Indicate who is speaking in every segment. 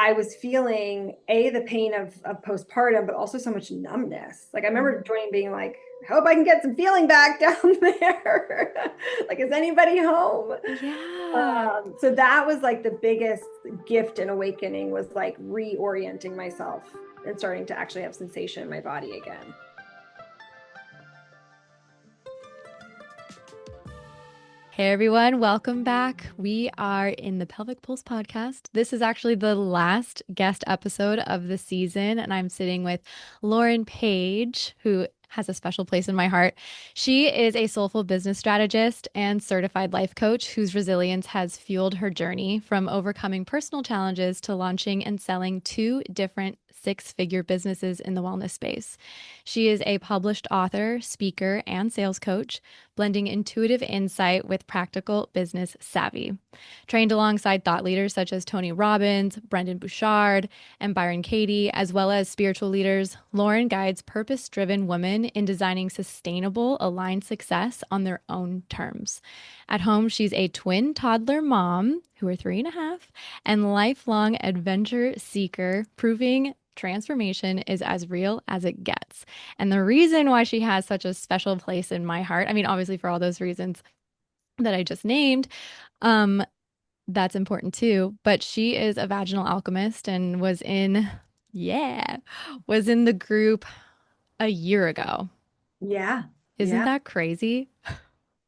Speaker 1: I was feeling the pain of postpartum, but also so much numbness. Like I remember joining being like, I hope I can get some feeling back down there. Like, is anybody home?
Speaker 2: Yeah.
Speaker 1: So that was like the biggest gift and awakening, was like reorienting myself and starting to actually have sensation in my body again.
Speaker 2: Hey everyone, welcome back. We are in the Pelvic Pulse podcast. This is actually the last guest episode of the season, and I'm sitting with Lauren Paige, who has a special place in my heart. She is a soulful business strategist and certified life coach whose resilience has fueled her journey from overcoming personal challenges to launching and selling two different six-figure businesses in the wellness space. She is a published author, speaker, and sales coach, blending intuitive insight with practical business savvy. Trained alongside thought leaders such as Tony Robbins, Brendan Bouchard, and Byron Katie, as well as spiritual leaders, Lauren guides purpose-driven women in designing sustainable, aligned success on their own terms. At home, she's a twin toddler mom, who are 3.5, and lifelong adventure seeker, proving transformation is as real as it gets. And the reason why she has such a special place in my heart, I mean, obviously for all those reasons that I just named, um, that's important too. But she is a vaginal alchemist and was in the group a year ago.
Speaker 1: Yeah.
Speaker 2: Isn't
Speaker 1: Yeah.
Speaker 2: that crazy?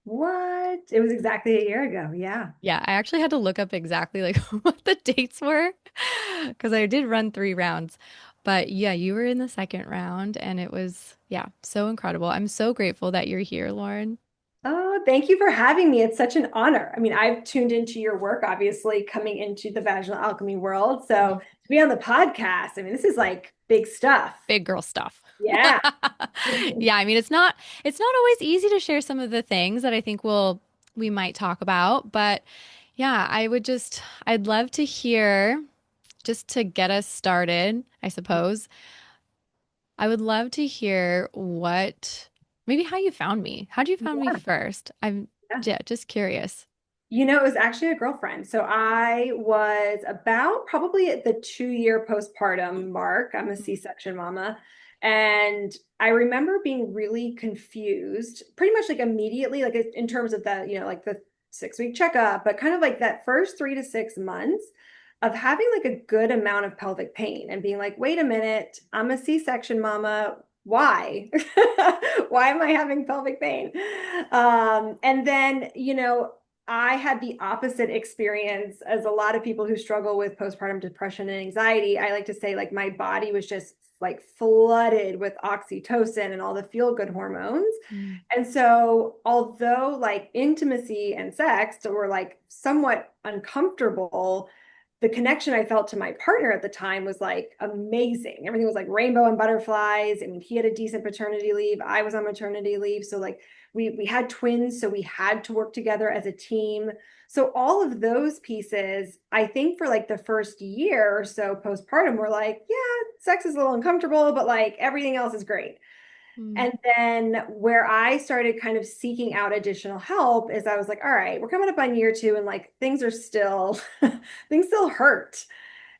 Speaker 1: What? It was exactly a year ago. Yeah.
Speaker 2: Yeah, I actually had to look up exactly like what the dates were because I did run 3 rounds. But yeah, you were in the second round and it was, yeah, so incredible. I'm so grateful that you're here, Lauren.
Speaker 1: Oh, thank you for having me. It's such an honor. I mean, I've tuned into your work, obviously, coming into the vaginal alchemy world. So
Speaker 2: Mhm.
Speaker 1: to be on the podcast, I mean, this is like big stuff.
Speaker 2: Big girl stuff.
Speaker 1: Yeah.
Speaker 2: Yeah, I mean it's not always easy to share some of the things that I think we might talk about, but yeah, I'd love to hear just to get us started, I suppose. I would love to hear maybe how you found me. How'd you found me
Speaker 1: Yeah.
Speaker 2: first? I'm
Speaker 1: Yeah.
Speaker 2: yeah, just curious.
Speaker 1: It was actually a girlfriend. So I was about probably at the 2 year postpartum mark. I'm a C-section mama. And I remember being really confused, pretty much like immediately, like in terms of like the 6 week checkup, but kind of like that first 3 to 6 months of having like a good amount of pelvic pain and being like, wait a minute, I'm a C-section mama. Why? Why am I having pelvic pain? And then, I had the opposite experience as a lot of people who struggle with postpartum depression and anxiety. I like to say, like, my body was just like flooded with oxytocin and all the feel good hormones.
Speaker 2: Mm.
Speaker 1: And so, although like intimacy and sex were like somewhat uncomfortable, the connection I felt to my partner at the time was like amazing. Everything was like rainbow and butterflies. I mean, he had a decent paternity leave. I was on maternity leave. So like we had twins, so we had to work together as a team. So all of those pieces, I think for like the first year or so postpartum, we're like, yeah, sex is a little uncomfortable, but like everything else is great.
Speaker 2: Mm.
Speaker 1: And then where I started kind of seeking out additional help is I was like, all right, we're coming up on year 2 and like things are still things still hurt.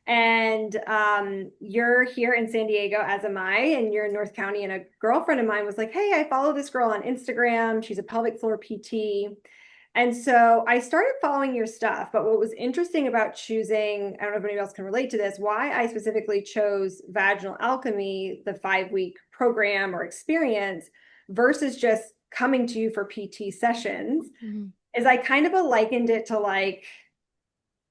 Speaker 1: And you're here in San Diego, as am I, and you're in North County. And a girlfriend of mine was like, hey, I follow this girl on Instagram. She's a pelvic floor PT. And so I started following your stuff. But what was interesting about choosing, I don't know if anybody else can relate to this, why I specifically chose Vaginal Alchemy, the 5 week program or experience, versus just coming to you for PT sessions,
Speaker 2: Mhm.
Speaker 1: is I kind of likened it to like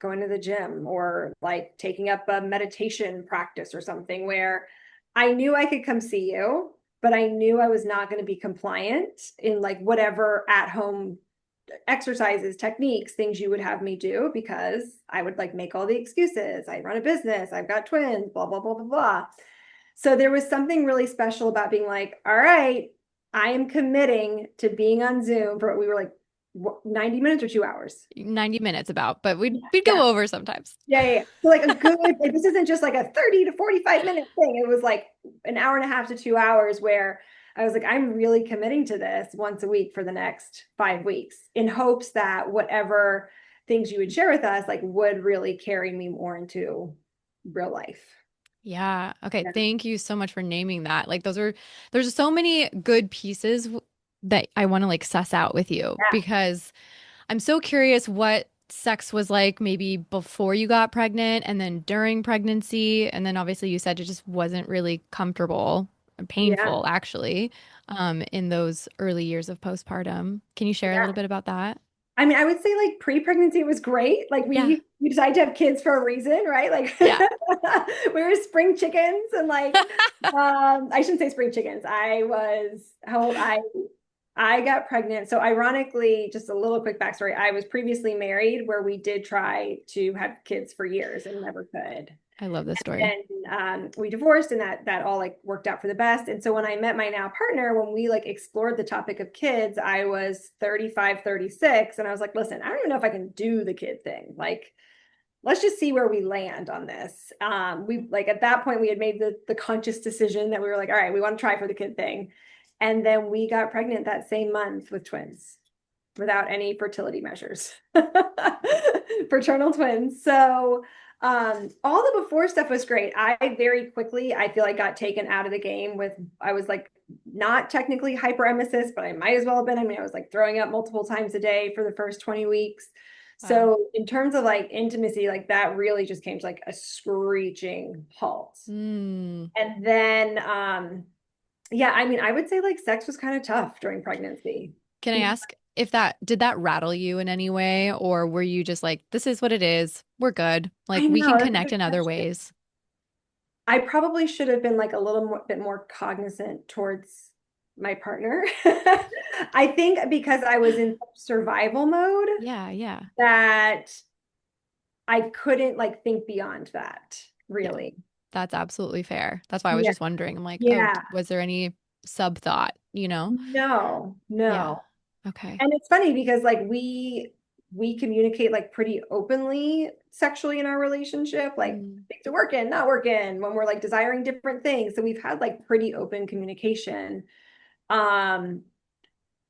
Speaker 1: going to the gym or like taking up a meditation practice or something, where I knew I could come see you, but I knew I was not going to be compliant in like whatever at home exercises, techniques, things you would have me do, because I would like make all the excuses. I run a business, I've got twins, blah, blah, blah, blah, blah. So there was something really special about being like, all right, I am committing to being on Zoom for, we were like 90 minutes or 2 hours.
Speaker 2: 90 minutes about, but we'd
Speaker 1: Yeah.
Speaker 2: go over sometimes.
Speaker 1: Yeah. So like a good, like, this isn't just like a 30 to 45 minute thing. It was like an hour and a half to 2 hours where I was like, I'm really committing to this once a week for the next 5 weeks, in hopes that whatever things you would share with us, like, would really carry me more into real life.
Speaker 2: Yeah. Okay.
Speaker 1: Yeah.
Speaker 2: Thank you so much for naming that. Like there's so many good pieces that I want to like suss out with you because I'm so curious what sex was like maybe before you got pregnant and then during pregnancy. And then obviously you said it just wasn't really comfortable and
Speaker 1: Yeah.
Speaker 2: painful actually, in those early years of postpartum. Can you share a little
Speaker 1: Yeah.
Speaker 2: bit about that?
Speaker 1: I mean, I would say like pre-pregnancy was great. Like
Speaker 2: Yeah.
Speaker 1: we decided to have kids for a reason, right? Like
Speaker 2: Yeah.
Speaker 1: we were spring chickens and like I shouldn't say spring chickens. I was how old I got pregnant. So ironically, just a little quick backstory. I was previously married where we did try to have kids for years and never could.
Speaker 2: I love this story.
Speaker 1: And we divorced and that all like worked out for the best. And so when I met my now partner, when we like explored the topic of kids, I was 35, 36, and I was like, listen, I don't even know if I can do the kid thing. Like, let's just see where we land on this. We like at that point we had made the conscious decision that we were like, all right, we want to try for the kid thing. And then we got pregnant that same month with twins without any fertility measures. Fraternal twins. So all the before stuff was great. I very quickly, I feel like got taken out of the game with, I was like not technically hyperemesis, but I might as well have been. I mean, I was like throwing up multiple times a day for the first 20 weeks.
Speaker 2: Wow.
Speaker 1: So in terms of like intimacy, like that really just came to like a screeching halt.
Speaker 2: Hmm.
Speaker 1: And then yeah, I mean, I would say like sex was kind of tough during pregnancy.
Speaker 2: Can I ask if that did that rattle you in any way, or were you just like, this is what it is. We're good. Like
Speaker 1: I
Speaker 2: we can
Speaker 1: know, that's a
Speaker 2: connect
Speaker 1: good
Speaker 2: in other
Speaker 1: question.
Speaker 2: ways.
Speaker 1: I probably should have been like a little more, bit more cognizant towards my partner. I think because I was in survival mode
Speaker 2: Yeah, yeah.
Speaker 1: that I couldn't like think beyond that,
Speaker 2: Yeah.
Speaker 1: really.
Speaker 2: That's absolutely fair. That's why I was
Speaker 1: Yeah.
Speaker 2: just wondering. I'm like, oh,
Speaker 1: Yeah.
Speaker 2: was there any sub thought, you know?
Speaker 1: No,
Speaker 2: Yeah.
Speaker 1: no.
Speaker 2: Okay.
Speaker 1: And it's funny because like we communicate like pretty openly sexually in our relationship, like
Speaker 2: Mm.
Speaker 1: things are working, not working, when we're like desiring different things. So we've had like pretty open communication. Um,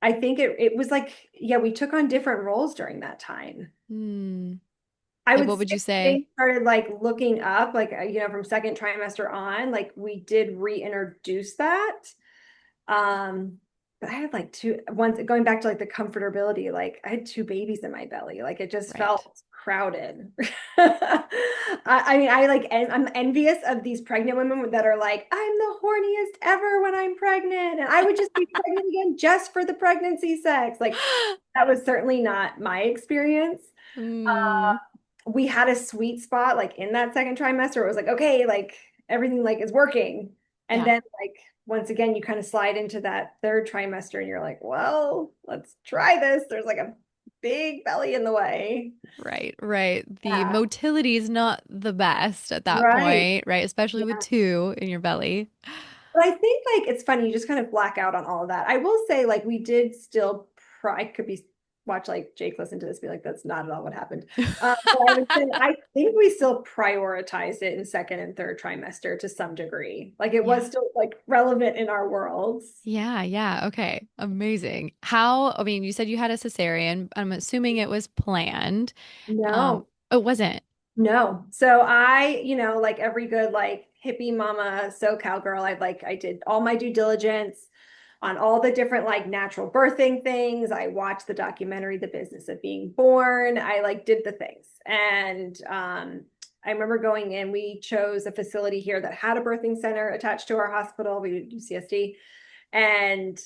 Speaker 1: I think it was like, yeah, we took on different roles during that time.
Speaker 2: Hmm.
Speaker 1: I
Speaker 2: Like,
Speaker 1: would
Speaker 2: what
Speaker 1: say
Speaker 2: would you say?
Speaker 1: things started like looking up, like from second trimester on, like we did reintroduce that. Um, but I had like two once going back to like the comfortability, like I had two babies in my belly. Like it just
Speaker 2: Right.
Speaker 1: felt crowded. I mean, I'm envious of these pregnant women that are like, I'm the horniest ever when I'm pregnant. And I would just be pregnant again just for the pregnancy sex. Like that was certainly not my experience.
Speaker 2: Hmm.
Speaker 1: We had a sweet spot like in that second trimester. It was like, okay, like everything like is working. And
Speaker 2: Yeah.
Speaker 1: then like once again, you kind of slide into that third trimester and you're like, well, let's try this. There's like a big belly in the way.
Speaker 2: Right, right. The
Speaker 1: Yeah.
Speaker 2: motility is not the best at that
Speaker 1: Right.
Speaker 2: point, right? Especially with
Speaker 1: Yeah.
Speaker 2: two in your belly.
Speaker 1: But I think like it's funny, you just kind of black out on all of that. I will say, like, we did still I could be watch like Jake listen to this, be like, that's not at all what happened. But I would say I think we still prioritized it in second and third trimester to some degree. Like it
Speaker 2: Yeah.
Speaker 1: was still like relevant in our worlds.
Speaker 2: Yeah, yeah. Okay. Amazing. How, I mean, you said you had a cesarean. I'm assuming it was planned.
Speaker 1: No,
Speaker 2: It wasn't.
Speaker 1: no. So like every good like hippie mama SoCal girl, I did all my due diligence on all the different like natural birthing things. I watched the documentary The Business of Being Born. I like did the things. And I remember going in, we chose a facility here that had a birthing center attached to our hospital. We did UCSD. And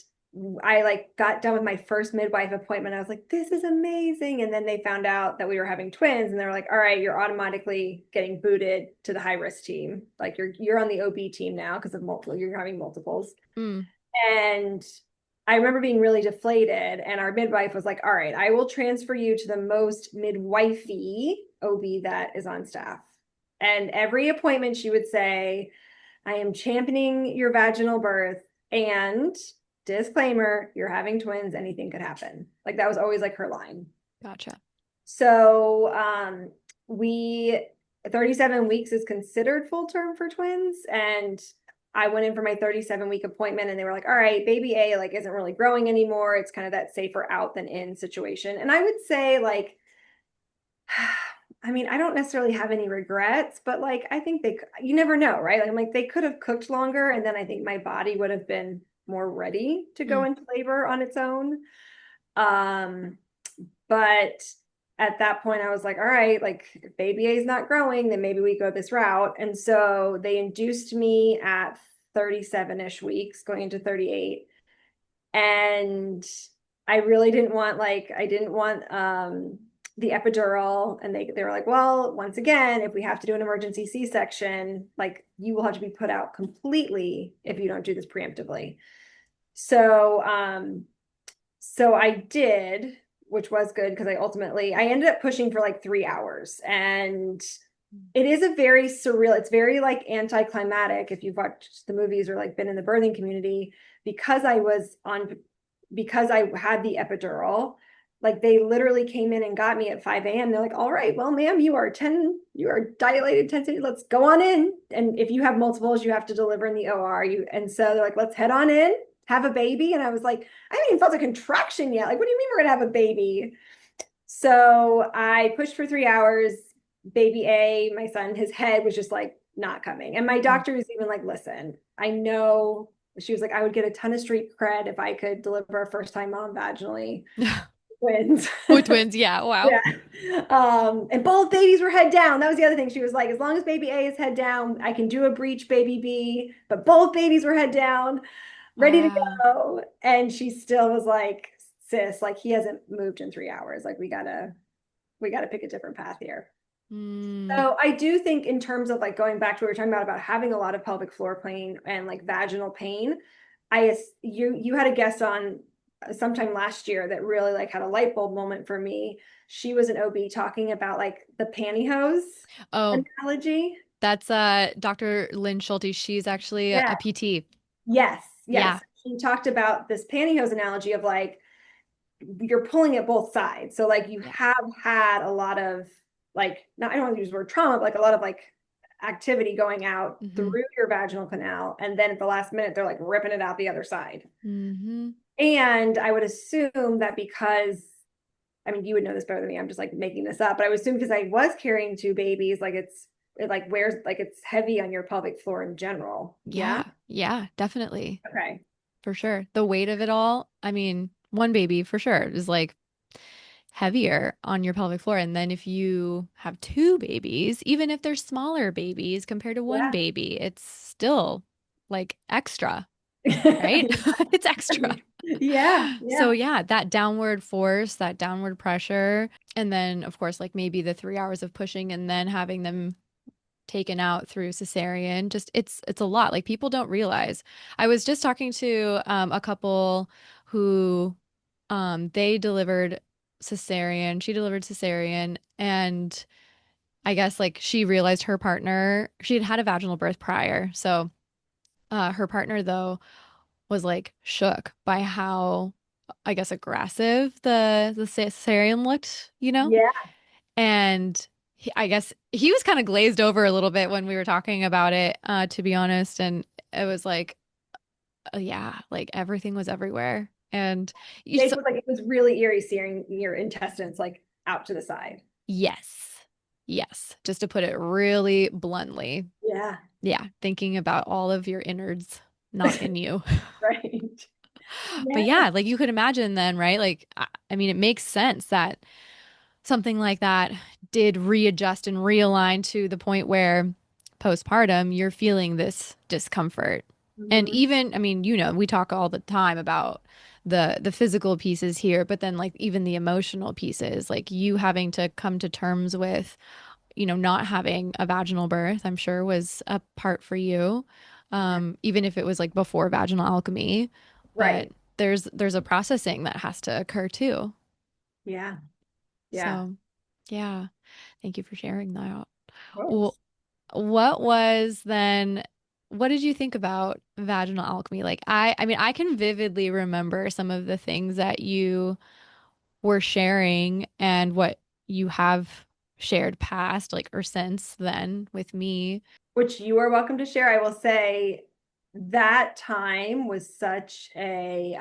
Speaker 1: I like got done with my first midwife appointment. I was like, this is amazing. And then they found out that we were having twins and they were like, all right, you're automatically getting booted to the high risk team. Like you're on the OB team now because of multiple, you're having multiples.
Speaker 2: Mm,
Speaker 1: And I remember being really deflated. And our midwife was like, all right, I will transfer you to the most midwifey OB that is on staff. And every appointment, she would say, I am championing your vaginal birth. And disclaimer, you're having twins, anything could happen. Like that was always like her line.
Speaker 2: gotcha.
Speaker 1: So we 37 weeks is considered full term for twins. And I went in for my 37-week appointment and they were like, all right, baby A like isn't really growing anymore. It's kind of that safer out than in situation. And I would say like I mean, I don't necessarily have any regrets, but like I think you never know, right? Like, I'm like they could have cooked longer, and then I think my body would have been more ready to go
Speaker 2: Mm.
Speaker 1: into labor on its own. Um, but at that point, I was like, all right, like if baby A is not growing, then maybe we go this route. And so they induced me at 37-ish weeks, going into 38. And I really didn't want I didn't want the epidural. And they were like, well, once again, if we have to do an emergency C-section, like you will have to be put out completely if you don't do this preemptively. So so I did, which was good because I ended up pushing for like 3 hours. And it is a very surreal, it's very like anticlimactic if you've watched the movies or like been in the birthing community, because because I had the epidural. Like they literally came in and got me at 5 a.m. They're like, all right, well, ma'am, you are dilated 10 centimeters. Let's go on in. And if you have multiples, you have to deliver in the OR. And so they're like, let's head on in, have a baby. And I was like, I haven't even felt a contraction yet. Like, what do you mean we're gonna have a baby? So I pushed for 3 hours. Baby A, my son, his head was just like not coming. And my
Speaker 2: Mm.
Speaker 1: doctor was even like, listen, I know, she was like, I would get a ton of street cred if I could deliver a first time mom vaginally. Twins.
Speaker 2: With twins, yeah. Wow.
Speaker 1: Yeah. And both babies were head down. That was the other thing. She was like, as long as baby A is head down, I can do a breech baby B, but both babies were head down, ready to
Speaker 2: Wow.
Speaker 1: go. And she still was like, sis, like he hasn't moved in 3 hours. Like we gotta pick a different path here.
Speaker 2: Mm.
Speaker 1: So I do think in terms of like going back to what we were talking about having a lot of pelvic floor pain and like vaginal pain, you had a guest on sometime last year that really like had a light bulb moment for me. She was an OB talking about like the pantyhose
Speaker 2: Oh,
Speaker 1: analogy.
Speaker 2: that's Dr. Lynn Schulte. She's actually a
Speaker 1: Yeah.
Speaker 2: PT.
Speaker 1: Yes.
Speaker 2: Yeah.
Speaker 1: Yes. She talked about this pantyhose analogy of like you're pulling at both sides. So like you
Speaker 2: Yeah.
Speaker 1: have had a lot of like not I don't want to use the word trauma, but like a lot of like activity going out through
Speaker 2: Mm-hmm.
Speaker 1: your vaginal canal. And then at the last minute, they're like ripping it out the other side.
Speaker 2: Mm-hmm.
Speaker 1: And I would assume that because I mean you would know this better than me. I'm just like making this up, but I would assume because I was carrying two babies, like it like wears like it's heavy on your pelvic floor in general. Yeah.
Speaker 2: Yeah. Yeah, definitely.
Speaker 1: Okay.
Speaker 2: For sure. The weight of it all, I mean, one baby for sure is like heavier on your pelvic floor. And then if you have two babies, even if they're smaller babies compared to one
Speaker 1: Yeah.
Speaker 2: baby, it's still like extra, right? It's extra.
Speaker 1: Yeah.
Speaker 2: So
Speaker 1: Yeah.
Speaker 2: yeah, that downward force, that downward pressure, and then of course, like maybe the 3 hours of pushing and then having them taken out through cesarean, just it's a lot. Like people don't realize. I was just talking to a couple who they delivered cesarean. She delivered cesarean, and I guess like she realized her partner, she had had a vaginal birth prior. So her partner though was like shook by how I guess aggressive the cesarean looked, you know?
Speaker 1: Yeah.
Speaker 2: And I guess he was kind of glazed over a little bit when we were talking about it, to be honest. And it was like, yeah, like everything was everywhere. And you just,
Speaker 1: Jake was like, it was really eerie seeing your intestines like out to the side.
Speaker 2: yes, yes, just to put it really bluntly.
Speaker 1: Yeah.
Speaker 2: Yeah, thinking about all of your innards not in you.
Speaker 1: Right.
Speaker 2: But
Speaker 1: Yeah.
Speaker 2: yeah, like you could imagine then, right? Like, I mean, it makes sense that something like that did readjust and realign to the point where postpartum, you're feeling this discomfort. And
Speaker 1: Mhm.
Speaker 2: even, I mean, you know, we talk all the time about the physical pieces here, but then like even the emotional pieces, like you having to come to terms with, you know, not having a vaginal birth, I'm sure was a part for you.
Speaker 1: Yeah.
Speaker 2: Even if it was like before vaginal alchemy, but
Speaker 1: Right.
Speaker 2: there's a processing that has to occur too.
Speaker 1: Yeah. Yeah.
Speaker 2: So, yeah. Thank you for sharing that.
Speaker 1: Of
Speaker 2: Well,
Speaker 1: course.
Speaker 2: what was then, what did you think about vaginal alchemy? Like I mean, I can vividly remember some of the things that you were sharing and what you have shared past, like or since then with me.
Speaker 1: Which you are welcome to share. I will say that time was such a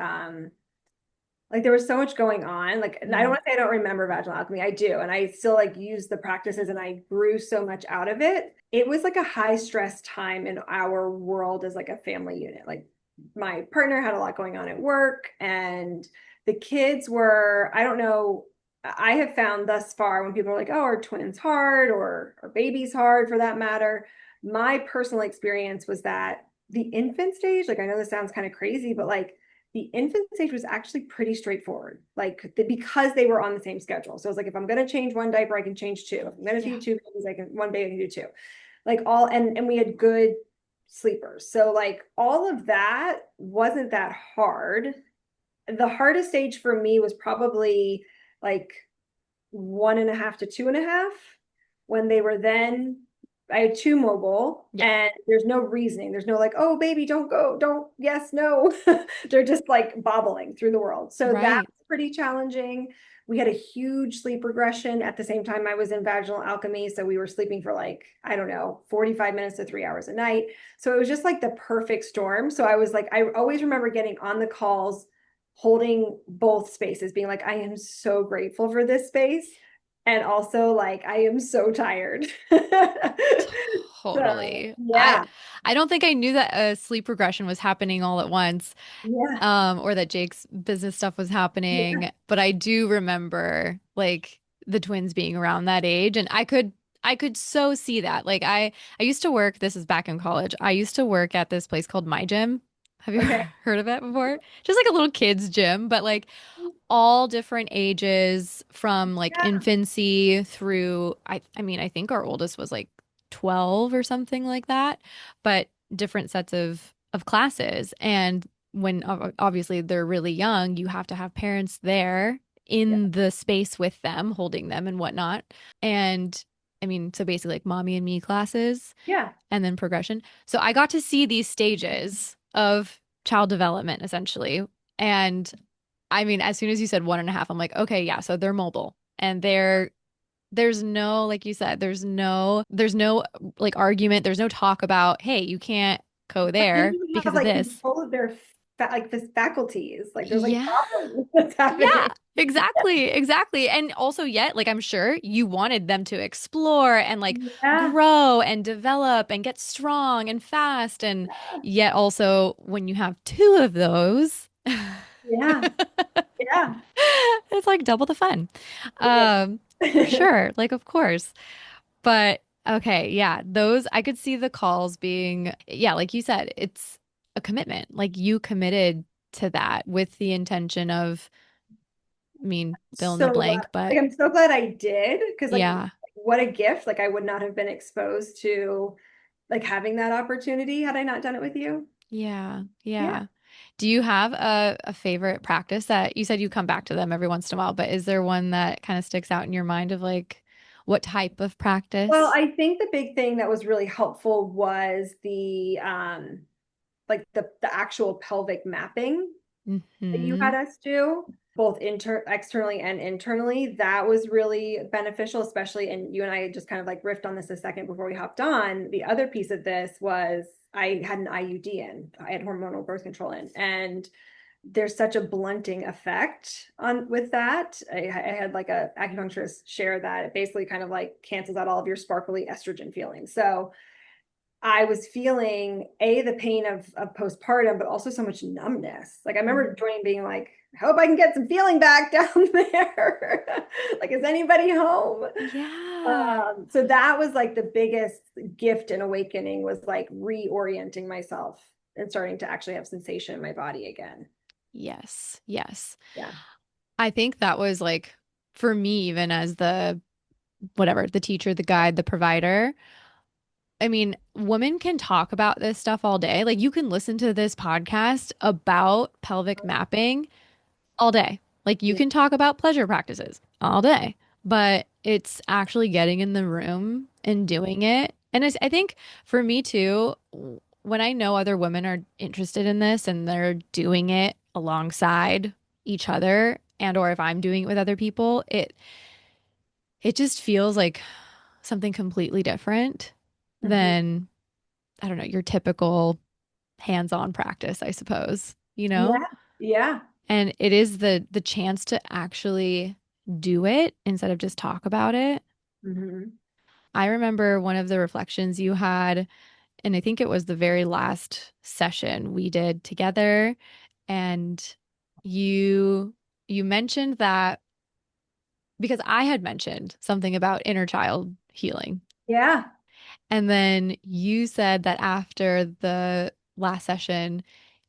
Speaker 1: Like there was so much going on. Like, and I don't
Speaker 2: Mm.
Speaker 1: want to say I don't remember vaginal alchemy. I do. And I still like use the practices and I grew so much out of it. It was like a high stress time in our world as like a family unit. Like my partner had a lot going on at work and the kids were, I don't know, I have found thus far when people are like, oh, are twins hard or babies hard for that matter? My personal experience was that the infant stage, like I know this sounds kind of crazy, but like the infant stage was actually pretty straightforward, like because they were on the same schedule. So it's like if I'm going to change one diaper, I can change two. If I'm going to
Speaker 2: Yeah.
Speaker 1: feed two babies, I can one baby I can do two. Like all and we had good sleepers. So like all of that wasn't that hard. The hardest stage for me was probably like 1.5 to 2.5 when they were then I had two mobile
Speaker 2: Yeah.
Speaker 1: and there's no reasoning. There's no like, oh baby, don't go, don't, yes, no. They're just like bobbling through the world. So that's
Speaker 2: Right.
Speaker 1: pretty challenging. We had a huge sleep regression at the same time I was in vaginal alchemy. So we were sleeping for like, I don't know, 45 minutes to 3 hours a night. So it was just like the perfect storm. So I was like, I always remember getting on the calls holding both spaces, being like, I am so grateful for this space. And also, like, I am so tired. So,
Speaker 2: Totally.
Speaker 1: yeah,
Speaker 2: I don't think I knew that a sleep regression was happening all at once,
Speaker 1: yeah,
Speaker 2: or that Jake's business stuff was
Speaker 1: yeah.
Speaker 2: happening, but I do remember like the twins being around that age, and I could so see that. Like I used to work, this is back in college. I used to work at this place called My Gym. Have you
Speaker 1: Okay.
Speaker 2: heard of it before? Just like a little kids gym, but like all different ages from like
Speaker 1: Yeah.
Speaker 2: infancy through I mean I think our oldest was like 12 or something like that, but different sets of classes. And when obviously they're really young, you have to have parents there
Speaker 1: Yeah.
Speaker 2: in the space with them, holding them and whatnot. And I mean, so basically like mommy and me classes
Speaker 1: Yeah.
Speaker 2: and then progression. So I got to see these stages of child development essentially. And I mean, as soon as you said 1.5, I'm like, okay, yeah, so they're mobile and there's no, like you said, there's no like argument, there's no talk about, hey, you can't go
Speaker 1: But they
Speaker 2: there
Speaker 1: don't have
Speaker 2: because of
Speaker 1: like
Speaker 2: this.
Speaker 1: control of their like this faculties. Like there's like
Speaker 2: Yeah.
Speaker 1: problems that's
Speaker 2: Yeah,
Speaker 1: happening.
Speaker 2: exactly, exactly. And also yet, like I'm sure you wanted them to explore and like
Speaker 1: Yeah.
Speaker 2: grow and develop and get strong and fast. And yet also when you have two of those,
Speaker 1: Yeah. Yeah.
Speaker 2: it's like double the fun.
Speaker 1: It
Speaker 2: For
Speaker 1: is.
Speaker 2: sure. Like, of course. But okay, yeah, those I could see the calls being, yeah, like you said, it's a commitment. Like you committed to that with the intention of, I mean, fill in the
Speaker 1: So glad.
Speaker 2: blank, but
Speaker 1: Like I'm so glad I did because like
Speaker 2: yeah,
Speaker 1: what a gift. Like I would not have been exposed to like having that opportunity had I not done it with you.
Speaker 2: yeah,
Speaker 1: Yeah.
Speaker 2: yeah. Do you have a favorite practice that you said you come back to them every once in a while, but is there one that kind of sticks out in your mind of like what type of
Speaker 1: Well,
Speaker 2: practice?
Speaker 1: I think the big thing that was really helpful was the like the actual pelvic mapping that you
Speaker 2: Mm-hmm.
Speaker 1: had us do, both externally and internally. That was really beneficial, especially, and you and I just kind of like riffed on this a second before we hopped on. The other piece of this was I had an IUD in, I had hormonal birth control in, and there's such a blunting effect on with that. I had like a acupuncturist share that it basically kind of like cancels out all of your sparkly estrogen feelings. So I was feeling the pain of postpartum, but also so much numbness. Like I remember joining being like, I hope I can get some feeling back down there. Like, is anybody home?
Speaker 2: Yeah.
Speaker 1: So that was like the biggest gift and awakening was like reorienting myself and starting to actually have sensation in my body again.
Speaker 2: Yes. Yes.
Speaker 1: Yeah.
Speaker 2: I think that was like for me, even as the whatever, the teacher, the guide, the provider. I mean, women can talk about this stuff all day. Like you can listen to this podcast about pelvic mapping all day. Like you
Speaker 1: Yeah.
Speaker 2: can talk about pleasure practices all day, but it's actually getting in the room and doing it. And I think for me too, when I know other women are interested in this and they're doing it alongside each other and or if I'm doing it with other people, it just feels like something completely different
Speaker 1: Mhm.
Speaker 2: than, I don't know, your typical hands-on practice, I suppose, you
Speaker 1: Yeah.
Speaker 2: know?
Speaker 1: Yeah.
Speaker 2: And it is the chance to actually do it instead of just talk about it.
Speaker 1: Hmm.
Speaker 2: I remember one of the reflections you had, and I think it was the very last session we did together, and you you mentioned that because I had mentioned something about inner child healing.
Speaker 1: Yeah.
Speaker 2: And then you said that after the last session,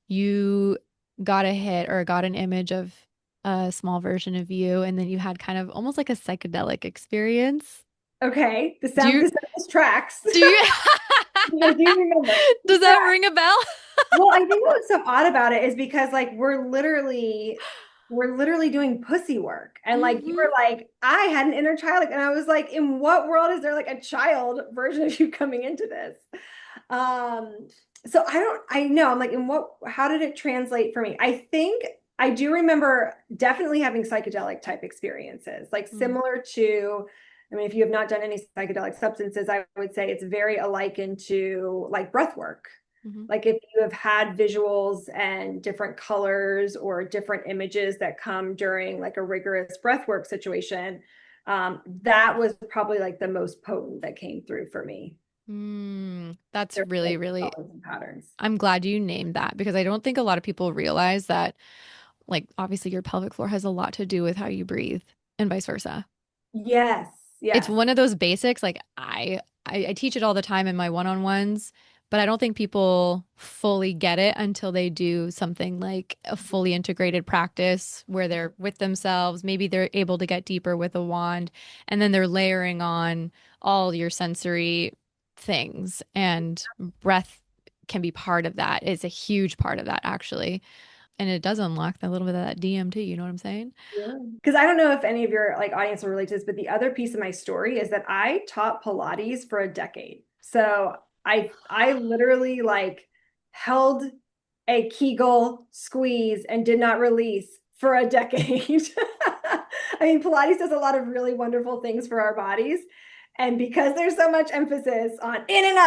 Speaker 2: you got a hit or got an image of a small version of you, and then you had kind of almost like a psychedelic experience.
Speaker 1: Okay. The
Speaker 2: Do
Speaker 1: sound,
Speaker 2: you
Speaker 1: the sound tracks.
Speaker 2: do you
Speaker 1: I do remember.
Speaker 2: does that ring a bell?
Speaker 1: Well, I think what's so odd about it is because like we're literally doing pussy work. And like you
Speaker 2: Hmm.
Speaker 1: were like, I had an inner child. And I was like, in what world is there like a child version of you coming into this? Um, so I know, I'm like, how did it translate for me? I think I do remember definitely having psychedelic type experiences, like similar to, I mean, if you have not done any psychedelic substances, I would say it's very alike into like breath work.
Speaker 2: Hmm.
Speaker 1: Like if you have had visuals and different colors or different images that come during like a rigorous breathwork situation, that was probably like the most potent that came through for me.
Speaker 2: That's
Speaker 1: There's
Speaker 2: really,
Speaker 1: like
Speaker 2: really,
Speaker 1: colors and patterns.
Speaker 2: I'm glad you named that because I don't think a lot of people realize that, like, obviously your pelvic floor has a lot to do with how you breathe and vice versa.
Speaker 1: Yes,
Speaker 2: It's
Speaker 1: yes.
Speaker 2: one of those basics. Like I teach it all the time in my one-on-ones, but I don't think people fully get it until they do something like a fully integrated practice where they're with themselves. Maybe they're able to get deeper with a wand, and then they're layering on all your sensory things. And breath can be part of that. It's a huge part of that, actually. And it does unlock a little bit of that DMT, you know what I'm saying?
Speaker 1: Yeah. Because I don't know if any of your like audience will relate to this, but the other piece of my story is that I taught Pilates for a decade. So I literally like held a Kegel squeeze and did not release for a decade. I mean, Pilates does a lot of really wonderful things for our bodies. And because there's so much emphasis on in and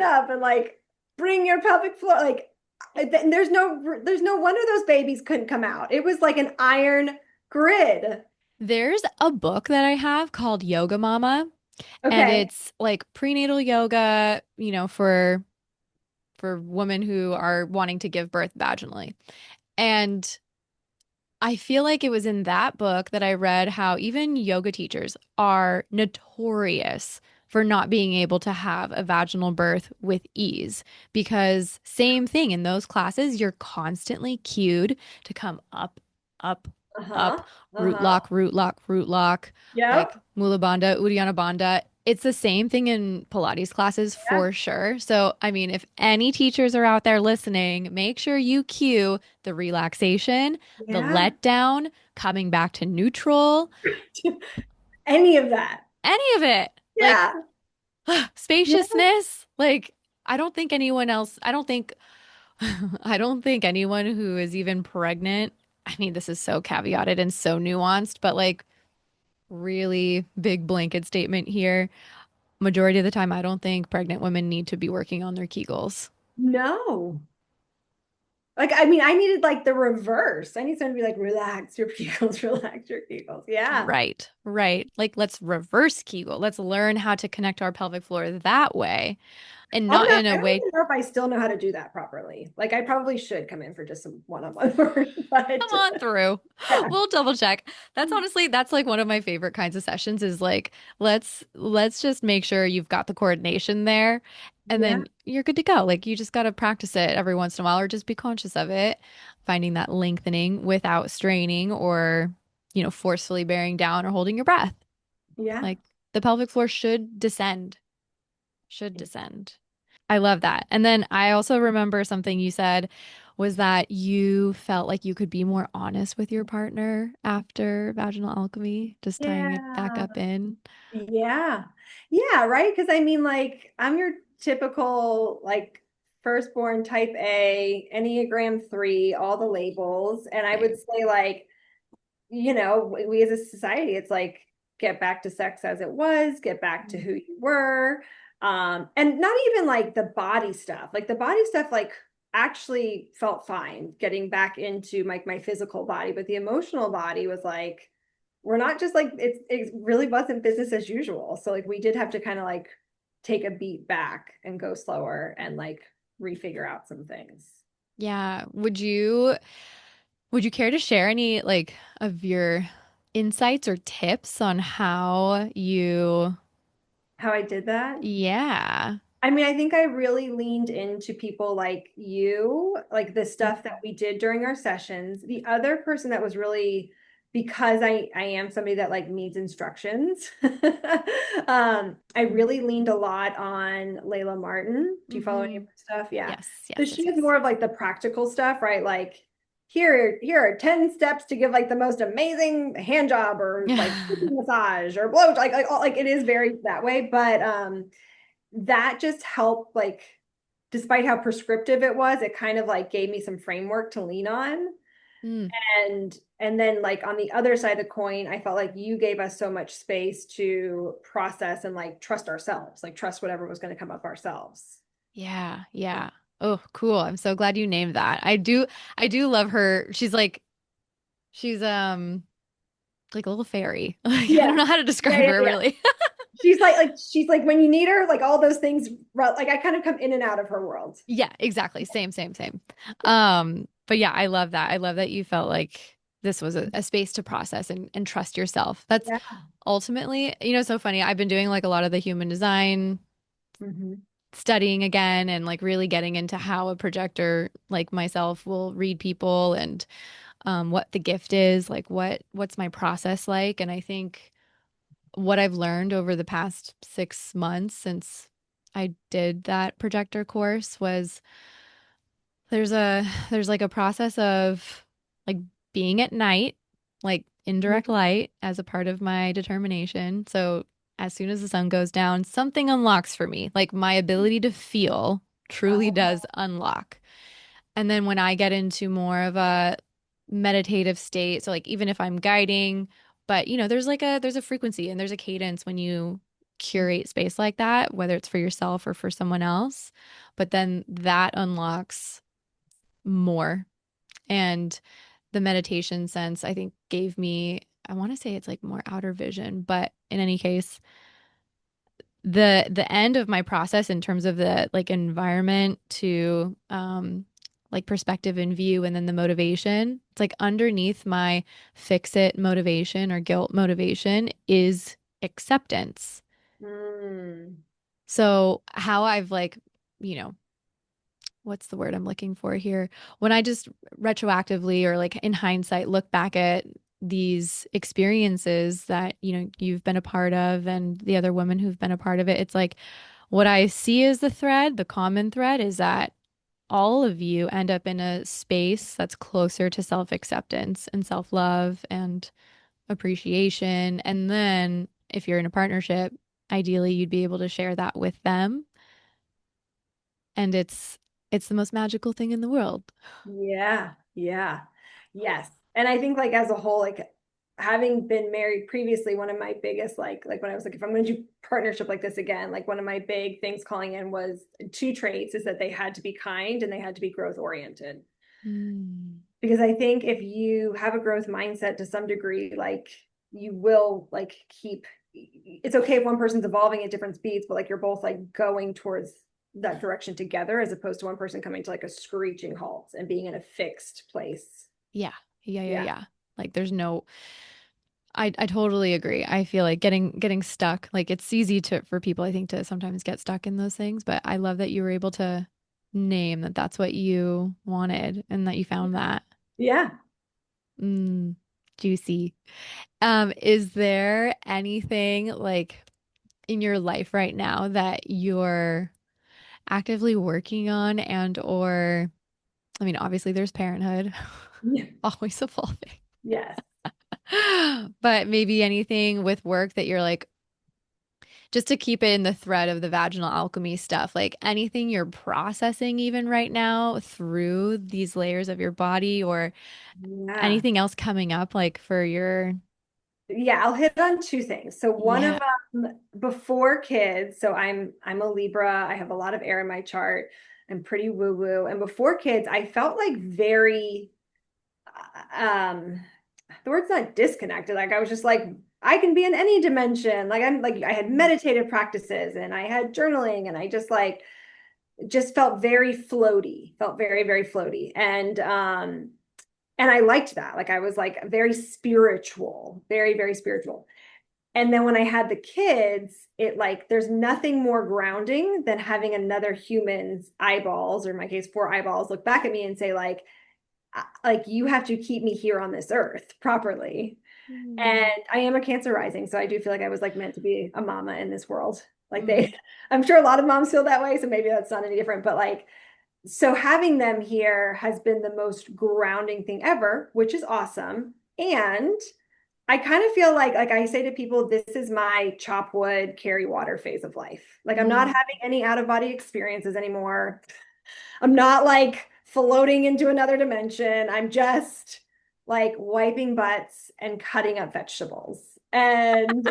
Speaker 1: up and like bring your pelvic floor, like there's no wonder those babies couldn't come out. It was like an iron grid.
Speaker 2: There's a book that I have called Yoga Mama, and
Speaker 1: Okay.
Speaker 2: it's like prenatal yoga, for women who are wanting to give birth vaginally. And I feel like it was in that book that I read how even yoga teachers are notorious for not being able to have a vaginal birth with ease because same thing in those classes, you're constantly cued to come up, up, up,
Speaker 1: Uh-huh.
Speaker 2: root
Speaker 1: Uh-huh.
Speaker 2: lock, root lock, root lock, like
Speaker 1: Yep.
Speaker 2: Mula Bandha, Uddiyana Bandha. It's the same thing in Pilates classes
Speaker 1: Yeah.
Speaker 2: for sure. So, I mean, if any teachers are out there listening, make sure you cue the relaxation, the
Speaker 1: Yeah.
Speaker 2: letdown, coming back to neutral,
Speaker 1: Any of that.
Speaker 2: any of it. Like
Speaker 1: Yeah. Yeah.
Speaker 2: spaciousness. Like I don't think I don't think anyone who is even pregnant, I mean, this is so caveated and so nuanced, but like really big blanket statement here. Majority of the time, I don't think pregnant women need to be working on their Kegels.
Speaker 1: No. Like, I mean, I needed like the reverse. I need someone to be like, relax your Kegels, relax your Kegels. Yeah.
Speaker 2: Right, right. Like let's reverse Kegel. Let's learn how to connect our pelvic floor that way and
Speaker 1: Oh
Speaker 2: not
Speaker 1: no,
Speaker 2: in
Speaker 1: I
Speaker 2: a
Speaker 1: don't
Speaker 2: way.
Speaker 1: even know if I still know how to do that properly. Like I probably should come in for just some one-on-one work, but
Speaker 2: Come on through.
Speaker 1: yeah.
Speaker 2: We'll double check. That's honestly, that's like one of my favorite kinds of sessions is like, let's just make sure you've got the coordination there and
Speaker 1: Yeah.
Speaker 2: then you're good to go. Like you just got to practice it every once in a while or just be conscious of it, finding that lengthening without straining or, forcefully bearing down or holding your breath.
Speaker 1: Yeah.
Speaker 2: Like the pelvic floor should descend. I love that. And then I also remember something you said was that you felt like you could be more honest with your partner after vaginal alchemy, just tying it back
Speaker 1: Yeah.
Speaker 2: up in.
Speaker 1: Yeah. Yeah, right. Because I mean, like, I'm your typical, like, firstborn type A, Enneagram 3, all the labels. And I would
Speaker 2: Same.
Speaker 1: say, like, we as a society, it's like, get back to sex as it was, get back to who you were. And not even like the body stuff. Like, the body stuff, like, actually felt fine getting back into like my physical body, but the emotional body was like, we're not just like it really wasn't business as usual. So like we did have to kind of like take a beat back and go slower and like refigure out some things.
Speaker 2: Yeah. Would you care to share any like of your insights or tips on how you,
Speaker 1: How I did that?
Speaker 2: yeah.
Speaker 1: I mean, I think I really leaned into people like you, like the stuff that we did during our sessions. The other person that was really, because I am somebody that like needs instructions. I really leaned a lot on Layla Martin. Do you follow any of
Speaker 2: Mm-hmm.
Speaker 1: her stuff? Yeah.
Speaker 2: Yes,
Speaker 1: So
Speaker 2: yes, yes,
Speaker 1: she is
Speaker 2: yes.
Speaker 1: more of like the practical stuff, right? Like here are 10 steps to give like the most amazing hand job or like massage or blow like it is very that way, but that just helped like despite how prescriptive it was, it kind of like gave me some framework to lean on.
Speaker 2: Mm,
Speaker 1: And then like on the other side of the coin, I felt like you gave us so much space to process and like trust ourselves, like trust whatever was going to come up ourselves.
Speaker 2: yeah, yeah. Oh, cool. I'm so glad you named that. I do love her. She's like a little fairy. Like I don't
Speaker 1: Yeah.
Speaker 2: know how to
Speaker 1: Yeah,
Speaker 2: describe
Speaker 1: yeah,
Speaker 2: her
Speaker 1: yeah.
Speaker 2: really.
Speaker 1: She's like when you need her, like all those things, like I kind of come in and out of her world.
Speaker 2: Yeah, exactly. Same, same, same. But yeah, I love that. I love that you felt like this was a space to process and trust yourself. That's
Speaker 1: Yeah.
Speaker 2: ultimately, so funny. I've been doing like a lot of the human design
Speaker 1: Mm-hmm.
Speaker 2: studying again and like really getting into how a projector like myself will read people and what the gift is, like what's my process like. And I think what I've learned over the past 6 months since I did that projector course was there's like a process of like being at night, like indirect light as a part of my determination. So as soon as the sun goes down, something unlocks for me. Like my ability to feel truly does unlock. And then when I get into more of a meditative state, so like even if I'm guiding, but there's a frequency and there's a cadence when you curate space like that, whether it's for yourself or for someone else. But then that unlocks more. And the meditation sense, I think, gave me, I want to say it's like more outer vision, but in any case, the end of my process in terms of the like environment to like perspective and view and then the motivation, it's like underneath my fix it motivation or guilt motivation is acceptance.
Speaker 1: Mm.
Speaker 2: So how I've like, you know, what's the word I'm looking for here? When I just retroactively or like in hindsight look back at these experiences that, you've been a part of and the other women who've been a part of it, it's like what I see as the thread, the common thread is that all of you end up in a space that's closer to self-acceptance and self-love and appreciation. And then if you're in a partnership, ideally you'd be able to share that with them. And it's the most magical thing in the world.
Speaker 1: Yeah, yeah, yes. And I think like as a whole, like having been married previously, one of my biggest like when I was like, if I'm going to do partnership like this again, like one of my big things calling in was two traits is that they had to be kind and they had to be growth oriented.
Speaker 2: Mm.
Speaker 1: Because I think if you have a growth mindset to some degree, like you will like keep it's okay if one person's evolving at different speeds, but like you're both like going towards that direction together as opposed to one person coming to like a screeching halt and being in a fixed place.
Speaker 2: Yeah. Yeah, yeah,
Speaker 1: Yeah.
Speaker 2: yeah. Like there's no I totally agree. I feel like getting stuck, like it's easy to for people I think to sometimes get stuck in those things, but I love that you were able to name that that's what you wanted and that you found that.
Speaker 1: Yeah.
Speaker 2: Mm, juicy. Is there anything like in your life right now that you're actively working on and or I mean, obviously there's parenthood,
Speaker 1: Yeah.
Speaker 2: always evolving.
Speaker 1: Yes.
Speaker 2: But maybe anything with work that you're like, just to keep it in the thread of the vaginal alchemy stuff, like anything you're processing even right now through these layers of your body or
Speaker 1: Yeah.
Speaker 2: anything else coming up like for your,
Speaker 1: Yeah, I'll hit on two things. So one of
Speaker 2: yeah.
Speaker 1: them before kids, so I'm a Libra, I have a lot of air in my chart. I'm pretty woo-woo. And before kids, I felt like very the word's not disconnected. Like I was just like, I can be in any dimension. Like I'm like I had meditative practices and I had journaling and I just felt very floaty, felt very, very floaty. And I liked that. Like I was like very spiritual, very, very spiritual. And then when I had the kids, it like there's nothing more grounding than having another human's eyeballs, or in my case, four eyeballs, look back at me and say, like you have to keep me here on this earth properly. And
Speaker 2: Mm.
Speaker 1: I am a Cancer rising, so I do feel like I was like meant to be a mama in this world. Like
Speaker 2: Mm.
Speaker 1: I'm sure a lot of moms feel that way, so maybe that's not any different. But like, so having them here has been the most grounding thing ever, which is awesome. And I kind of feel like I say to people, this is my chop wood, carry water phase of life. Like I'm not
Speaker 2: Mm.
Speaker 1: having any out of body experiences anymore. I'm not like floating into another dimension. I'm just like wiping butts and cutting up vegetables. And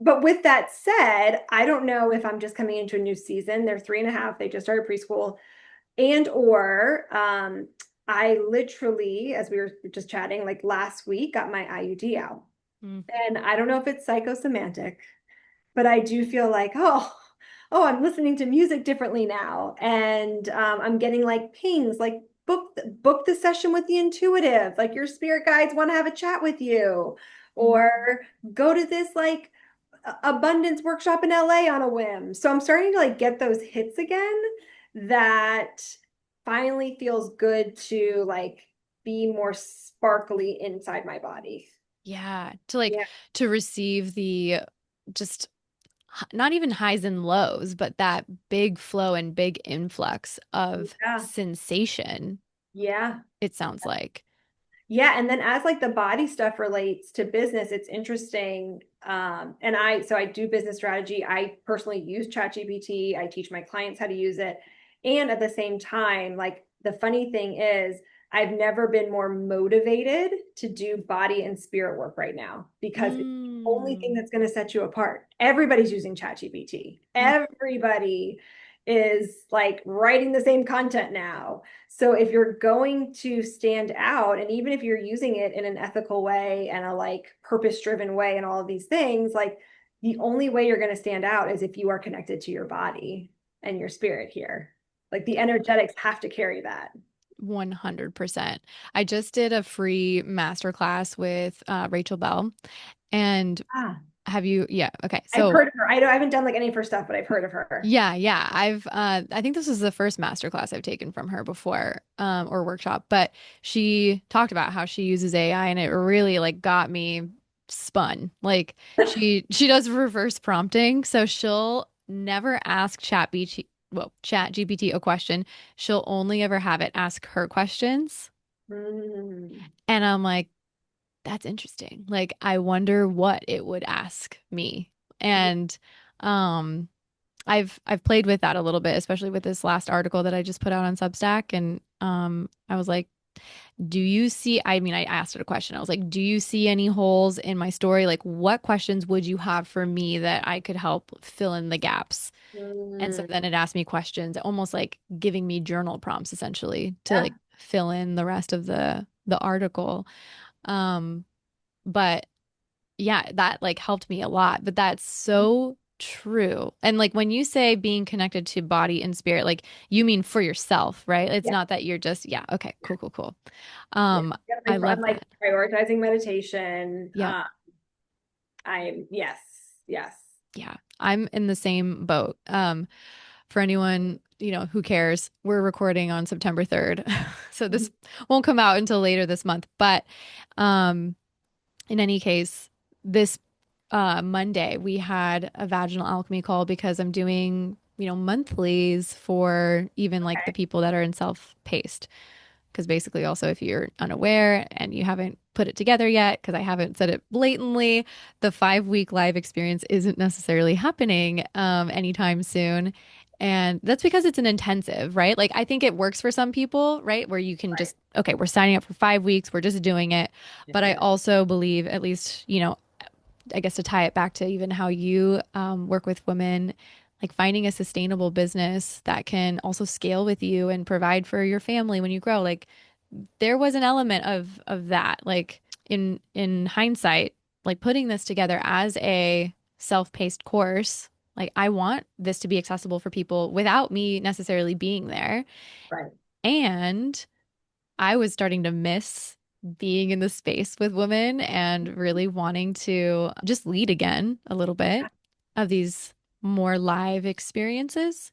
Speaker 1: but with that said, I don't know if I'm just coming into a new season. They're 3.5. They just started preschool. And or I literally, as we were just chatting, like last week, got my IUD out.
Speaker 2: Mm.
Speaker 1: And I don't know if it's psychosemantic, but I do feel like, oh, I'm listening to music differently now. And I'm getting like pings, like book the session with the intuitive, like your spirit guides want to have a chat with you,
Speaker 2: Mm.
Speaker 1: or go to this like abundance workshop in LA on a whim. So I'm starting to like get those hits again that finally feels good to like be more sparkly inside my body.
Speaker 2: Yeah, to like
Speaker 1: Yeah.
Speaker 2: to receive the just not even highs and lows, but that big flow and big influx of
Speaker 1: Yeah.
Speaker 2: sensation,
Speaker 1: Yeah.
Speaker 2: it sounds like.
Speaker 1: Yeah, and then as like the body stuff relates to business, it's interesting. And I do business strategy. I personally use ChatGPT. I teach my clients how to use it. And at the same time, like the funny thing is, I've never been more motivated to do body and spirit work right now because it's the only thing
Speaker 2: Mm.
Speaker 1: that's going to set you apart. Everybody's using ChatGPT.
Speaker 2: Mm.
Speaker 1: Everybody is like writing the same content now. So if you're going to stand out, and even if you're using it in an ethical way and a like purpose-driven way and all of these things, like the only way you're going to stand out is if you are connected to your body and your spirit here. Like the energetics have to carry that.
Speaker 2: 100%. I just did a free masterclass with Rachel Bell. And
Speaker 1: Ah,
Speaker 2: have you, yeah, okay.
Speaker 1: I've
Speaker 2: So
Speaker 1: heard of her. I haven't done like any of her stuff, but I've heard of her.
Speaker 2: yeah. I think this is the first masterclass I've taken from her before, or workshop, but she talked about how she uses AI and it really like got me spun. Like she does reverse prompting, so she'll never ask Chat GPT a question. She'll only ever have it ask her questions.
Speaker 1: Mm,
Speaker 2: And I'm like, that's interesting. Like, I wonder what it would ask me.
Speaker 1: yeah.
Speaker 2: And um I've played with that a little bit, especially with this last article that I just put out on Substack. And I was like, do you see, I mean, I asked it a question. I was like, do you see any holes in my story? Like, what questions would you have for me that I could help fill in the gaps? And so
Speaker 1: Mm,
Speaker 2: then it asked me questions, almost like giving me journal prompts essentially to
Speaker 1: yeah.
Speaker 2: like fill in the rest of the article. Um, but yeah, that like helped me a lot. But that's so true. And like when you say being connected to body and spirit, like you mean for yourself, right? It's
Speaker 1: Yeah.
Speaker 2: not that you're just, yeah, okay, cool.
Speaker 1: Yeah.
Speaker 2: Um, I
Speaker 1: I'm
Speaker 2: love
Speaker 1: like
Speaker 2: that.
Speaker 1: prioritizing meditation.
Speaker 2: Yep.
Speaker 1: Yes, yes.
Speaker 2: Yeah. I'm in the same boat. For anyone, who cares, we're recording on September 3rd. So this won't come out until later this month. But um in any case, this Monday we had a vaginal alchemy call because I'm doing, monthlies for even like the
Speaker 1: Okay.
Speaker 2: people that are in self-paced. Because basically, also, if you're unaware and you haven't put it together yet, because I haven't said it blatantly, the 5-week live experience isn't necessarily happening anytime soon. And that's because it's an intensive, right? Like, I think it works for some people, right? Where you can
Speaker 1: Right.
Speaker 2: just, okay, we're signing up for 5 weeks, we're just doing it. But I
Speaker 1: Yeah.
Speaker 2: also believe, at least, I guess to tie it back to even how you work with women, like finding a sustainable business that can also scale with you and provide for your family when you grow. Like there was an element of that. Like in hindsight, like putting this together as a self-paced course, like I want this to be accessible for people without me necessarily being there.
Speaker 1: Right.
Speaker 2: And I was starting to miss being in the space with women and really wanting to just lead again a little bit of these more live experiences.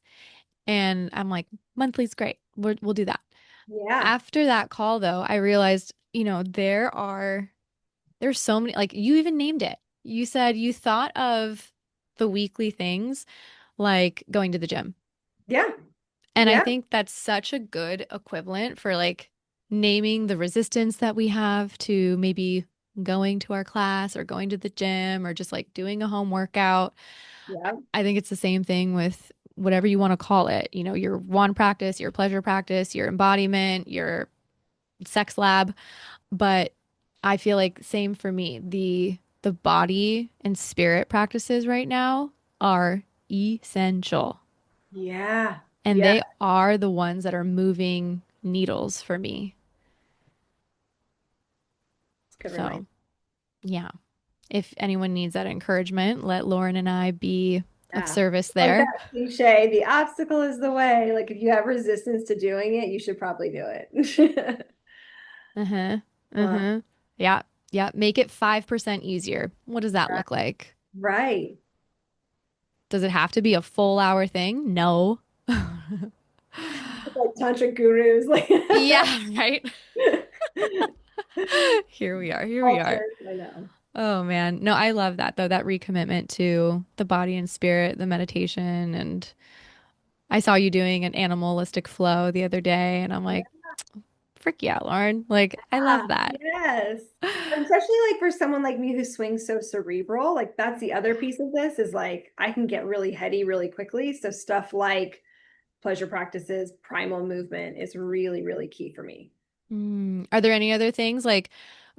Speaker 2: And I'm like, monthly's great. We'll do that.
Speaker 1: Yeah.
Speaker 2: After that call, though, I realized, there's so many, like you even named it. You said you thought of the weekly things like going to the gym.
Speaker 1: Yeah.
Speaker 2: And I
Speaker 1: Yeah.
Speaker 2: think that's such a good equivalent for like naming the resistance that we have to maybe going to our class or going to the gym or just like doing a home workout.
Speaker 1: Yeah.
Speaker 2: I think it's the same thing with whatever you want to call it, your wand practice, your pleasure practice, your embodiment, your sex lab. But I feel like same for me. The body and spirit practices right now are essential.
Speaker 1: Yeah.
Speaker 2: And
Speaker 1: Yeah.
Speaker 2: they are the ones that are moving needles for me.
Speaker 1: It's a good reminder.
Speaker 2: So, yeah. If anyone needs that encouragement, let Lauren and I be of
Speaker 1: Yeah.
Speaker 2: service
Speaker 1: Like
Speaker 2: there.
Speaker 1: that cliche, the obstacle is the way. Like if you have resistance to doing it, you should probably do it.
Speaker 2: Uh-huh.
Speaker 1: Uh,
Speaker 2: Uh-huh. Yeah. Yeah. Make it 5% easier. What does that look like?
Speaker 1: right.
Speaker 2: Does it have to be a full hour thing? No.
Speaker 1: Like tantra gurus, like
Speaker 2: Yeah, right. Here we are. Here we are.
Speaker 1: altars. I know.
Speaker 2: Oh man. No, I love that though. That recommitment to the body and spirit, the meditation. And I saw you doing an animalistic flow the other day, and I'm like, frick yeah, Lauren. Like, I love that.
Speaker 1: Yes. And especially like for someone like me who swings so cerebral, like that's the other piece of this is like I can get really heady really quickly. So stuff like pleasure practices, primal movement is really, really key for me.
Speaker 2: Are there any other things like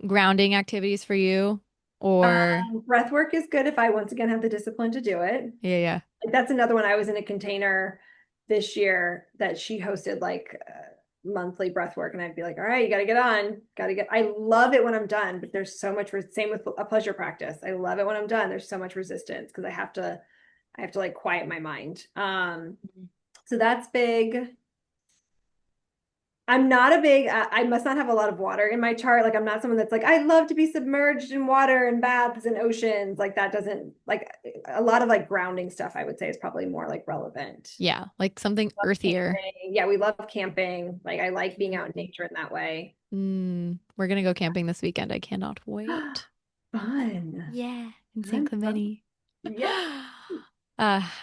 Speaker 2: grounding activities for you? Or,
Speaker 1: Breath work is good if I once again have the discipline to do it.
Speaker 2: yeah, yeah.
Speaker 1: Like that's another one. I was in a container this year that she hosted like monthly breath work, and I'd be like, all right, you got to get on, got to get. I love it when I'm done, but there's so much. Same with a pleasure practice. I love it when I'm done. There's so much resistance because I have to like quiet my mind. So that's big. I'm not a big, I must not have a lot of water in my chart. Like, I'm not someone that's like, I love to be submerged in water and baths and oceans. Like, that doesn't, like, a lot of like grounding stuff, I would say, is probably more like relevant.
Speaker 2: Yeah, like something
Speaker 1: Love
Speaker 2: earthier.
Speaker 1: camping. Yeah, we love camping. Like, I like being out in nature in that way.
Speaker 2: We're gonna go camping this weekend. I cannot wait.
Speaker 1: Fun.
Speaker 2: Yeah, in San
Speaker 1: Fun, fun.
Speaker 2: Clemente.
Speaker 1: Yeah.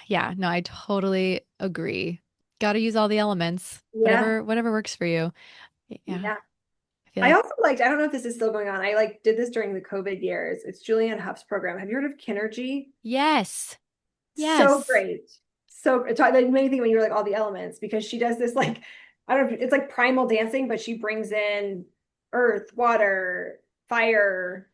Speaker 2: Yeah, no, I totally agree. Got to use all the elements.
Speaker 1: Yeah.
Speaker 2: Whatever works for you. Yeah.
Speaker 1: Yeah.
Speaker 2: I feel
Speaker 1: I
Speaker 2: like
Speaker 1: also liked, I don't know if this is still going on. I like did this during the COVID years. It's Julianne Huff's program. Have you heard of Kinergy?
Speaker 2: yes.
Speaker 1: So
Speaker 2: Yes.
Speaker 1: great. So it made me think when you were like all the elements because she does this like I don't know it's like primal dancing, but she brings in earth, water, fire,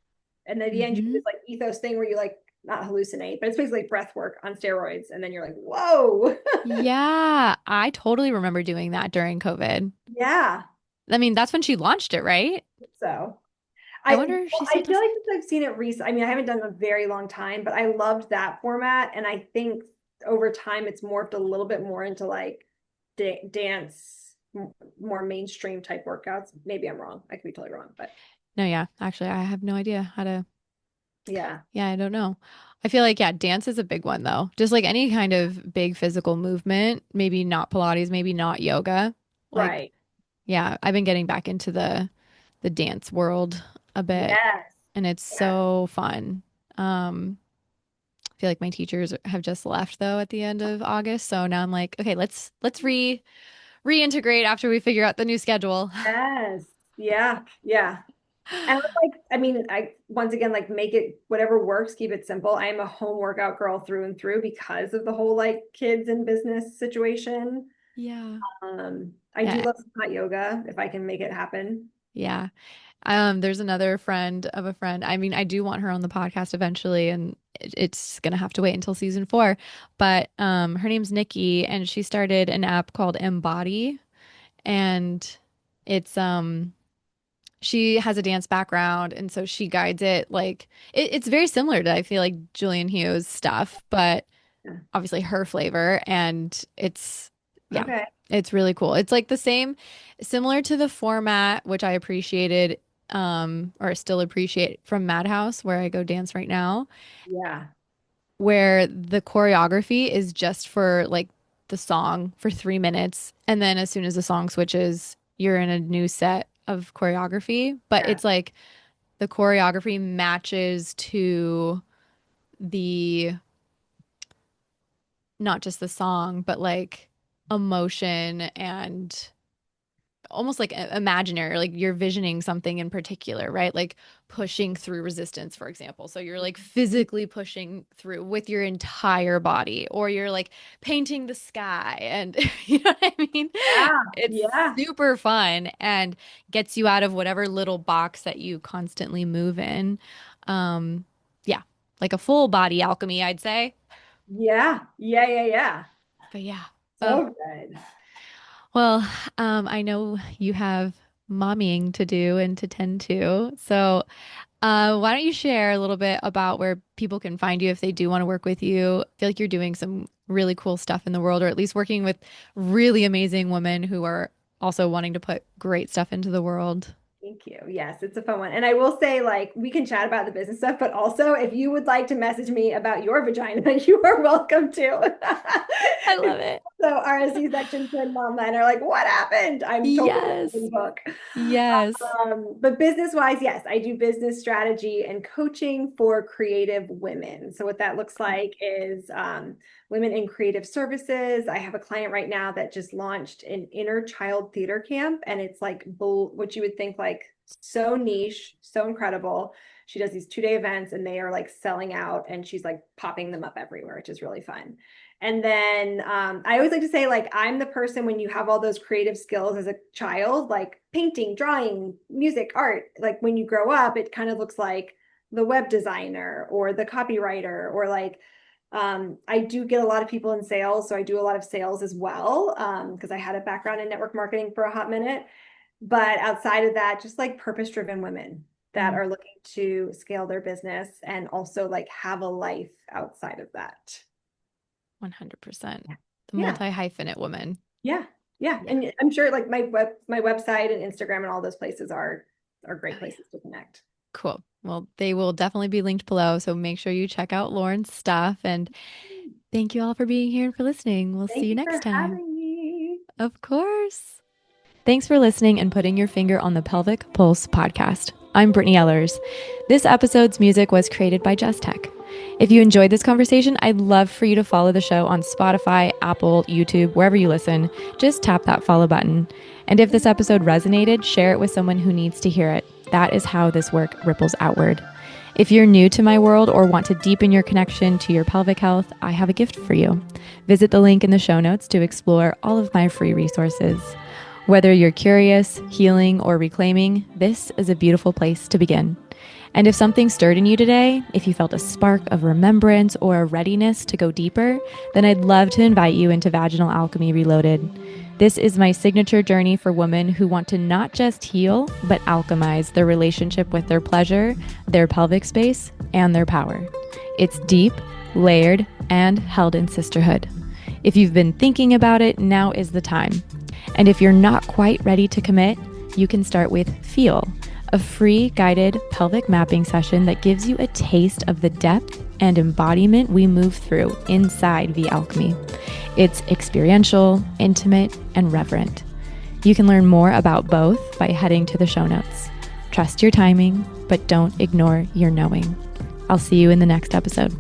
Speaker 1: and then at the end you do
Speaker 2: Hmm.
Speaker 1: this like ethos thing where you like not hallucinate, but it's basically breath work on steroids, and then you're like, whoa.
Speaker 2: Yeah, I totally remember doing that during COVID.
Speaker 1: Yeah.
Speaker 2: I mean, that's when she launched it, right?
Speaker 1: So
Speaker 2: I wonder if she
Speaker 1: I
Speaker 2: still
Speaker 1: feel
Speaker 2: does
Speaker 1: like
Speaker 2: it.
Speaker 1: since I've seen it recently, I mean, I haven't done it in a very long time, but I loved that format. And I think over time it's morphed a little bit more into like dance, more mainstream type workouts. Maybe I'm wrong. I could be totally wrong, but
Speaker 2: No, yeah, actually, I have no idea how to.
Speaker 1: yeah.
Speaker 2: Yeah, I don't know. I feel like, yeah, dance is a big one though. Just like any kind of big physical movement, maybe not Pilates, maybe not yoga. Like,
Speaker 1: Right.
Speaker 2: yeah, I've been getting back into the dance world a bit,
Speaker 1: Yes.
Speaker 2: and it's
Speaker 1: Yes.
Speaker 2: so fun. I feel like my teachers have just left though at the end of August, so now I'm like, okay, let's reintegrate after we figure out the new schedule.
Speaker 1: Yes. Yeah. Yeah. And I like, I mean, I once again like make it whatever works, keep it simple. I am a home workout girl through and through because of the whole like kids and business situation.
Speaker 2: Yeah.
Speaker 1: I do
Speaker 2: Yeah.
Speaker 1: love some hot yoga if I can make it happen.
Speaker 2: Yeah. There's another friend of a friend. I mean, I do want her on the podcast eventually, and it's gonna have to wait until season 4. But her name's Nikki, and she started an app called Embody, and it's she has a dance background, and so she guides it like it's very similar to I feel like Julian Hughes stuff, but
Speaker 1: Yeah.
Speaker 2: obviously her flavor, and it's yeah,
Speaker 1: Okay.
Speaker 2: it's really cool. It's like the same, similar to the format, which I appreciated, or still appreciate from Madhouse, where I go dance right now,
Speaker 1: Yeah.
Speaker 2: where the choreography is just for like the song for 3 minutes, and then as soon as the song switches, you're in a new set of choreography. But
Speaker 1: Yeah.
Speaker 2: it's like the choreography matches to the not just the song, but like emotion and almost like imaginary, like you're visioning something in particular, right? Like pushing through resistance, for example. So you're like physically pushing through with your entire body, or you're like painting the sky. And you know what I mean?
Speaker 1: Yeah.
Speaker 2: It's
Speaker 1: Yeah.
Speaker 2: super fun and gets you out of whatever little box that you constantly move in. Um, yeah, like a full body alchemy, I'd say.
Speaker 1: Yeah. Yeah. Yeah. Yeah.
Speaker 2: But yeah. Uh,
Speaker 1: So good.
Speaker 2: well, I know you have mommying to do and to tend to. So, why don't you share a little bit about where people can find you if they do want to work with you? I feel like you're doing some really cool stuff in the world, or at least working with really amazing women who are also wanting to put great stuff into the world.
Speaker 1: Thank you. Yes, it's a fun one. And I will say, like, we can chat about the business stuff, but also if you would like to message me about your vagina, you are welcome to.
Speaker 2: I
Speaker 1: If
Speaker 2: love it.
Speaker 1: so RSC section twin mom and are like, what happened? I'm totally
Speaker 2: Yes.
Speaker 1: open book.
Speaker 2: Yes.
Speaker 1: But business wise, yes, I do business strategy and coaching for creative women. So what that looks
Speaker 2: Cool.
Speaker 1: like is women in creative services. I have a client right now that just launched an inner child theater camp, and it's like what you would think like so niche, so incredible. She does these 2-day events, and they are like selling out, and she's like popping them up everywhere, which is really fun. And then I always like to say, like, I'm the person when you have all those creative skills as a child, like painting, drawing, music, art, like when you grow up, it kind of looks like the web designer or the copywriter, or like I do get a lot of people in sales. So I do a lot of sales as well because I had a background in network marketing for a hot minute. But outside of that, just like purpose driven women that
Speaker 2: Mm,
Speaker 1: are looking to scale their business and also like have a life outside of that.
Speaker 2: 100%. The
Speaker 1: Yeah.
Speaker 2: multi-hyphenate woman.
Speaker 1: Yeah. Yeah.
Speaker 2: Yeah.
Speaker 1: And I'm sure like my website and Instagram and all those places are
Speaker 2: Oh,
Speaker 1: great
Speaker 2: yeah.
Speaker 1: places to connect.
Speaker 2: Cool. Well, they will definitely be linked below. So make sure you check out Lauren's stuff. And thank you all for being here and for listening. We'll see
Speaker 1: Thank
Speaker 2: you
Speaker 1: you
Speaker 2: next
Speaker 1: for
Speaker 2: time.
Speaker 1: having me.
Speaker 2: Of course. Thanks for listening and putting your finger on the Pelvic Pulse podcast. I'm Brittany Ellers. This episode's music was created by Just Tech. If you enjoyed this conversation, I'd love for you to follow the show on Spotify, Apple, YouTube, wherever you listen. Just tap that follow button. And if this episode resonated, share it with someone who needs to hear it. That is how this work ripples outward. If you're new to my world or want to deepen your connection to your pelvic health, I have a gift for you. Visit the link in the show notes to explore all of my free resources. Whether you're curious, healing, or reclaiming, this is a beautiful place to begin. And if something stirred in you today, if you felt a spark of remembrance or a readiness to go deeper, then I'd love to invite you into Vaginal Alchemy Reloaded. This is my signature journey for women who want to not just heal, but alchemize their relationship with their pleasure, their pelvic space, and their power. It's deep, layered, and held in sisterhood. If you've been thinking about it, now is the time. And if you're not quite ready to commit, you can start with Feel, a free guided pelvic mapping session that gives you a taste of the depth and embodiment we move through inside the alchemy. It's experiential, intimate, and reverent. You can learn more about both by heading to the show notes. Trust your timing, but don't ignore your knowing. I'll see you in the next episode.